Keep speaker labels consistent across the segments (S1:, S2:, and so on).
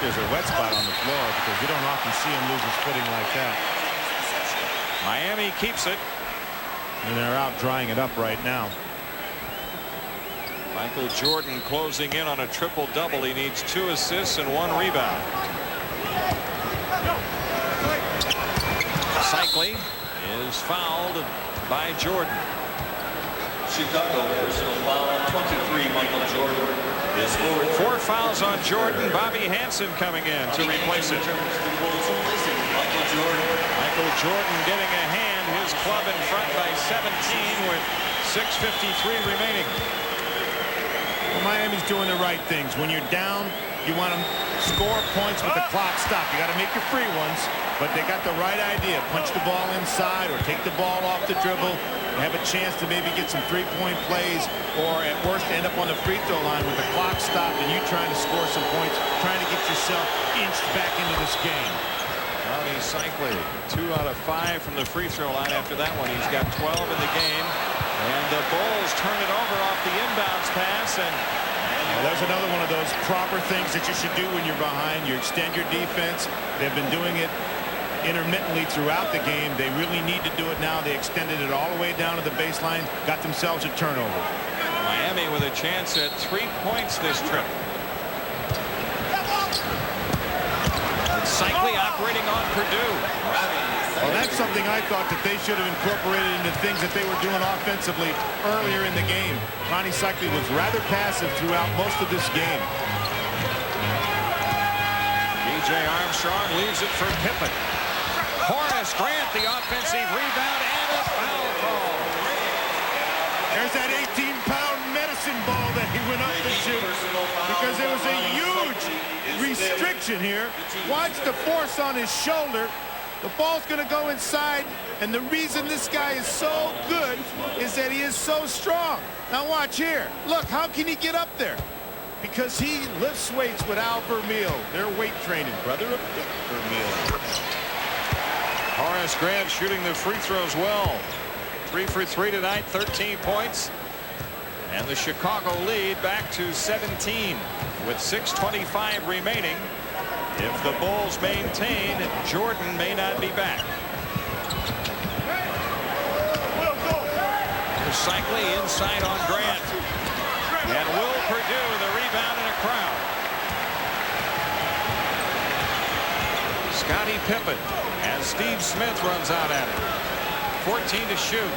S1: there's a wet spot on the floor because you don't often see him lose his footing like that.
S2: Miami keeps it.
S1: And they're out drying it up right now.
S2: Michael Jordan closing in on a triple-double. He needs 2 assists and 1 rebound. Cycli is fouled by Jordan.
S3: Chicago personal foul on 23, Michael Jordan.
S2: 4 fouls on Jordan. Bobby Hansen coming in to replace it. Michael Jordan getting a hand. His club in front by 17 with 6:53 remaining.
S1: Well, Miami's doing the right things. When you're down, you want to score points with the clock stopped. You got to make your free ones, but they got the right idea. Punch the ball inside or take the ball off the dribble. Have a chance to maybe get some three-point plays, or at worst end up on the free throw line with the clock stopped and you trying to score some points, trying to get yourself inched back into this game.
S2: Rony Cycli, 2 out of 5 from the free throw line after that one. He's got 12 in the game. And the Bulls turn it over off the inbounds pass. And
S1: there's another one of those proper things that you should do when you're behind. You extend your defense. They've been doing it intermittently throughout the game. They really need to do it now. They extended it all the way down to the baseline, got themselves a turnover.
S2: Miami with a chance at 3 points this trip. Cycli operating on Purdue.
S1: Well, that's something I thought that they should have incorporated into things that they were doing offensively earlier in the game. Rony Cycli was rather passive throughout most of this game.
S2: B.J. Armstrong leaves it for Pippen. Horace Grant, the offensive rebound and a foul call.
S1: There's that 18-pound medicine ball that he went up to shoot because there was a huge restriction here. Watch the force on his shoulder. The ball's going to go inside, and the reason this guy is so good is that he is so strong. Now watch here. Look, how can he get up there? Because he lifts weights with Al Vermeil. They're weight training, brother of Dick Vermeil.
S2: Horace Grant shooting the free throws well. 3 for 3 tonight, 13 points. And the Chicago lead back to 17 with 6:25 remaining. If the Bulls maintain, Jordan may not be back. Here's Cycli inside on Grant. And Will Perdue the rebound and a crowd. Scottie Pippen as Steve Smith runs out at it. 14 to shoot.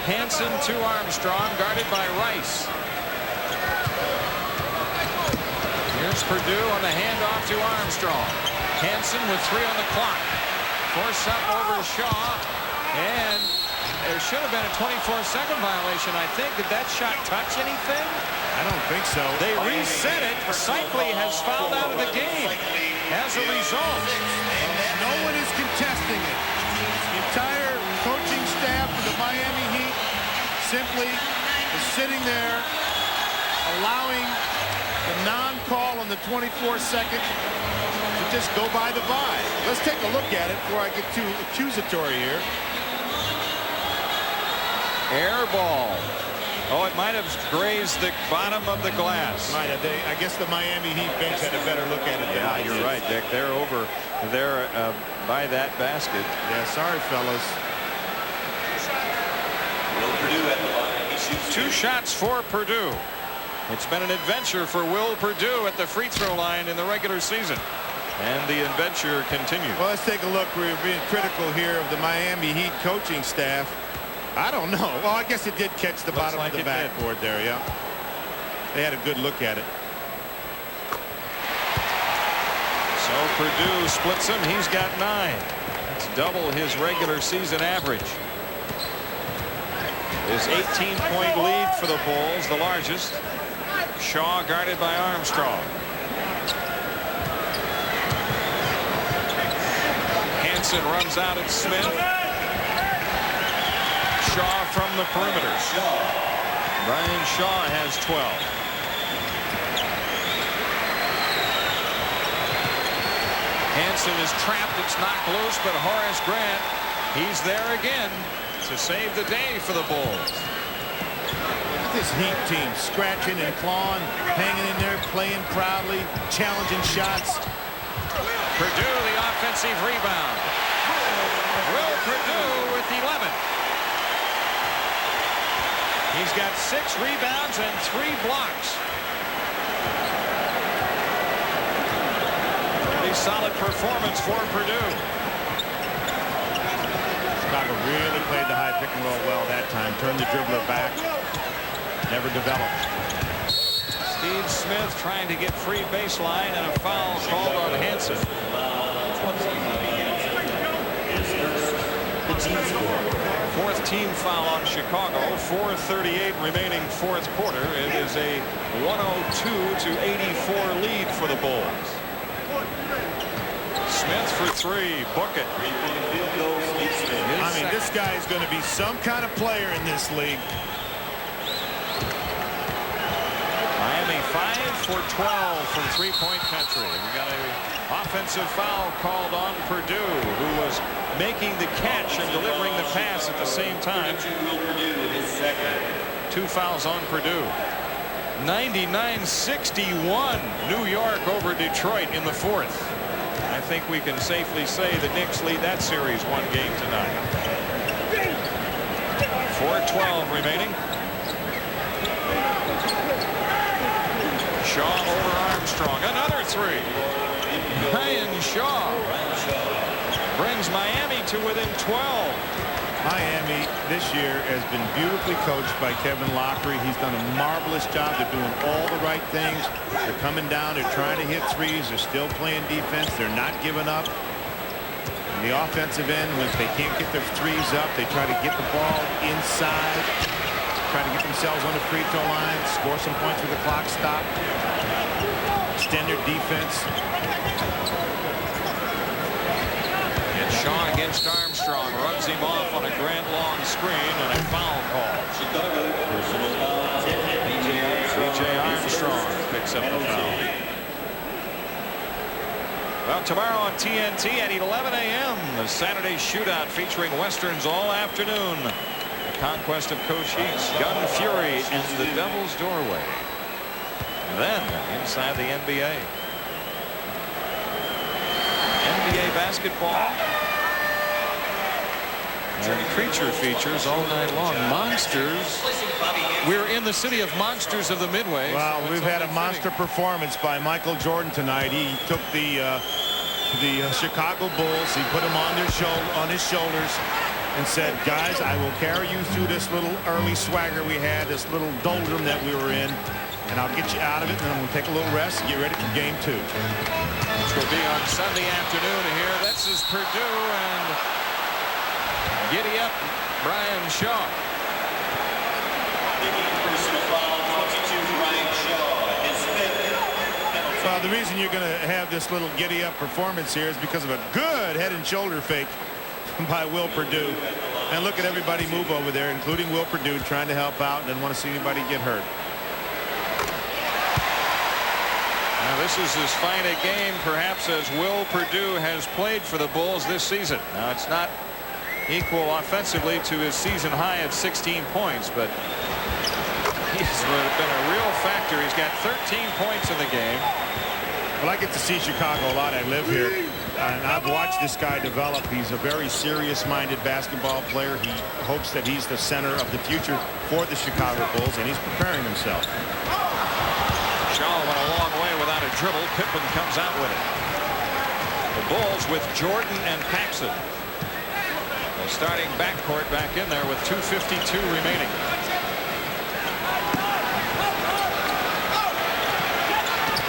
S2: Hansen to Armstrong, guarded by Rice. Here's Perdue on the handoff to Armstrong. Hansen with 3 on the clock. Force up over Shaw. And there should have been a 24-second violation, I think. Did that shot touch anything?
S1: I don't think so.
S2: They reset it. Cycli has fouled out of the game as a result.
S1: No one is contesting it. The entire coaching staff of the Miami Heat simply is sitting there allowing the non-call on the 24-second to just go by the by. Let's take a look at it before I get too accusatory here.
S2: Air ball. Oh, it might have grazed the bottom of the glass.
S1: Might have. I guess the Miami Heat bench had a better look at it.
S2: Yeah, you're right, Dick. They're over there by that basket.
S1: Yeah, sorry, fellas.
S3: Will Perdue at the line. He shoots
S2: 2 shots for Perdue. It's been an adventure for Will Perdue at the free throw line in the regular season. And the adventure continues.
S1: Well, let's take a look. We're being critical here of the Miami Heat coaching staff. I don't know. Well, I guess it did catch the bottom of the backboard there, yeah. They had a good look at it.
S2: So Perdue splits him. He's got 9. That's double his regular season average. His 18-point lead for the Bulls, the largest. Shaw guarded by Armstrong. Hansen runs out at Smith. Shaw from the perimeter. Brian Shaw has 12. Hansen is trapped. It's knocked loose, but Horace Grant, he's there again to save the day for the Bulls.
S1: This Heat team scratching and clawing, hanging in there, playing proudly, challenging shots.
S2: Purdue the offensive rebound. Will Purdue with 11. He's got 6 rebounds and 3 blocks. Pretty solid performance for Purdue.
S1: Chicago really played the high pick and roll well that time. Turned the dribbler back. Never developed.
S2: Steve Smith trying to get free baseline and a foul called on Hansen. Fourth team foul on Chicago. 4:38 remaining fourth quarter. It is a 102-84 lead for the Bulls. Smith for 3. Book it.
S1: I mean, this guy is going to be some kind of player in this league.
S2: Miami 5 for 12 from three-point country. We got an offensive foul called on Purdue, who was making the catch and delivering the pass at the same time. 2 fouls on Purdue. 99-61 New York over Detroit in the fourth. I think we can safely say the Knicks lead that series 1 game tonight. 4:12 remaining. Shaw over Armstrong. Another 3. Ryan Shaw brings Miami to within 12.
S1: Miami this year has been beautifully coached by Kevin Lockery. He's done a marvelous job. They're doing all the right things. They're coming down. They're trying to hit threes. They're still playing defense. They're not giving up. On the offensive end, when they can't get their threes up, they try to get the ball inside. Try to get themselves on the free throw line, score some points with the clock stop, extend their defense.
S2: And Shaw against Armstrong runs him off on a grand long screen and a foul call. C.J. Armstrong picks up the foul. Well, tomorrow on TNT at 11 a.m. the Saturday Shootout featuring Westerns all afternoon. Conquest of Coach Heat's Gun Fury and the Devil's Doorway. And then inside the NBA. NBA basketball. And creature features all night long. Monsters. We're in the city of monsters of the Midway.
S1: Well, we've had a monster performance by Michael Jordan tonight. He took the Chicago Bulls. He put them on his shoulders. And said, guys, I will carry you through this little early swagger we had, this little doldrum that we were in, and I'll get you out of it, and then I'm going to take a little rest and get ready for game 2.
S2: Which will be on Sunday afternoon here. This is Purdue and giddy up Brian Shaw.
S1: Well, the reason you're going to have this little giddy up performance here is because of a good head and shoulder fake by Will Purdue. And look at everybody move over there, including Will Purdue, trying to help out and didn't want to see anybody get hurt.
S2: Now this is as fine a game perhaps as Will Purdue has played for the Bulls this season. Now it's not equal offensively to his season high of 16 points, but he's been a real factor. He's got 13 points in the game.
S1: Well, I get to see Chicago a lot. I live here. And I've watched this guy develop. He's a very serious-minded basketball player. He hopes that he's the center of the future for the Chicago Bulls, and he's preparing himself.
S2: Shaw went a long way without a dribble. Pippen comes out with it. The Bulls with Jordan and Paxson. The starting backcourt back in there with 2:52 remaining.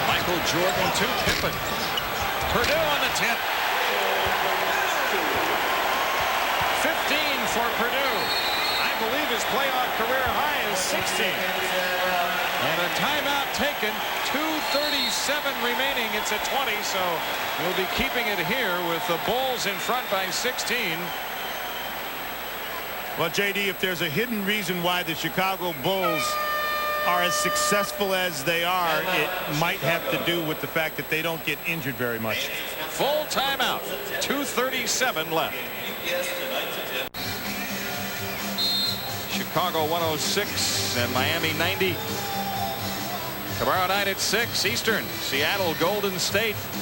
S2: Michael Jordan to Pippen. Purdue on the tip. 15 for Purdue. I believe his playoff career high is 16. And a timeout taken. 2:37 remaining. It's a 20, so we'll be keeping it here with the Bulls in front by 16.
S1: Well, J.D., if there's a hidden reason why the Chicago Bulls are as successful as they are, it might have to do with the fact that they don't get injured very much.
S2: Full timeout. 2:37 left. Chicago 106 and Miami 90. Tomorrow night at 6 Eastern, Seattle Golden State.